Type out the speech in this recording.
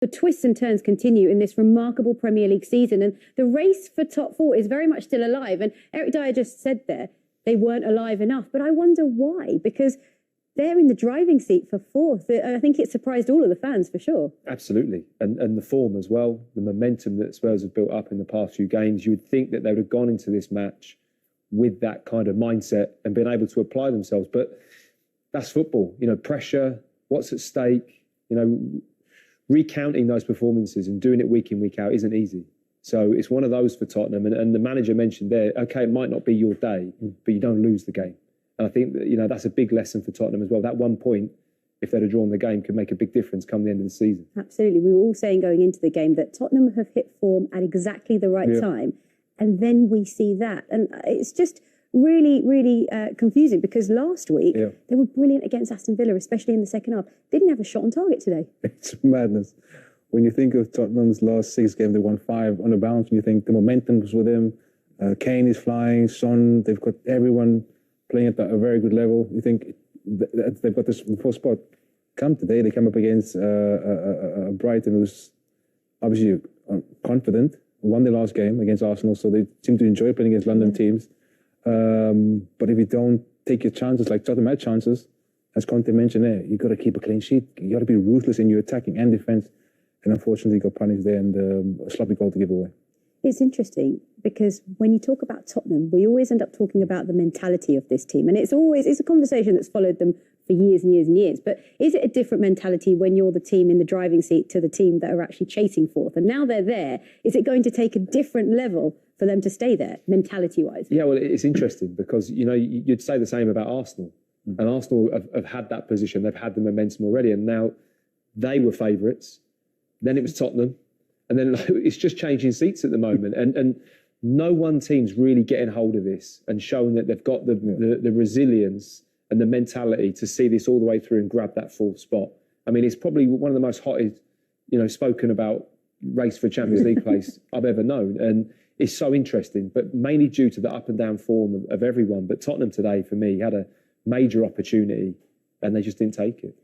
The twists and turns continue in this remarkable Premier League season, and the race for top four is very much still alive. And Eric Dyer just said there they weren't alive enough, but I wonder why, because they're in the driving seat for fourth. I think it surprised all of the fans for sure. Absolutely, and the form as well, the momentum that Spurs have built up in the past few games. You would think that they would have gone into this match with that kind of mindset and been able to apply themselves, but that's football. You know, pressure, what's at stake, you know, recounting those performances and doing it week in, week out isn't easy. So it's one of those for Tottenham. And the manager mentioned there, OK, it might not be your day, but you don't lose the game. And I think that, you know, that's a big lesson for Tottenham as well. That 1 point, if they'd have drawn the game, could make a big difference come the end of the season. Absolutely. We were all saying going into the game that Tottenham have hit form at exactly the right time. And then we see that. And it's just really, really confusing, because last week they were brilliant against Aston Villa, especially in the second half. Didn't have a shot on target today. It's madness. When you think of Tottenham's last 6 games, they won 5 on the bounce, and you think the momentum was with them. Kane is flying, Son, they've got everyone playing at a very good level. You think they've got this fourth spot. Come today, they come up against Brighton, who's obviously confident, won their last game against Arsenal, so they seem to enjoy playing against London teams. But if you don't take your chances, like Tottenham had chances, as Quinton mentioned there, you've got to keep a clean sheet. You got to be ruthless in your attacking and defence. And unfortunately, got punished there and a sloppy goal to give away. It's interesting because when you talk about Tottenham, we always end up talking about the mentality of this team. And it's a conversation that's followed them for years and years and years. But is it a different mentality when you're the team in the driving seat to the team that are actually chasing fourth? And now they're there. Is it going to take a different level for them to stay there, mentality-wise? Yeah, well, it's interesting because, you know, you'd say the same about Arsenal. And Arsenal have had that position. They've had the momentum already. And now they were favourites. Then it was Tottenham. And then it's just changing seats at the moment. And no one team's really getting hold of this and showing that they've got the resilience and the mentality to see this all the way through and grab that fourth spot. I mean, it's probably one of the most hottest, you know, spoken about race for Champions League place I've ever known. And it's so interesting, but mainly due to the up and down form of everyone. But Tottenham today, for me, had a major opportunity and they just didn't take it.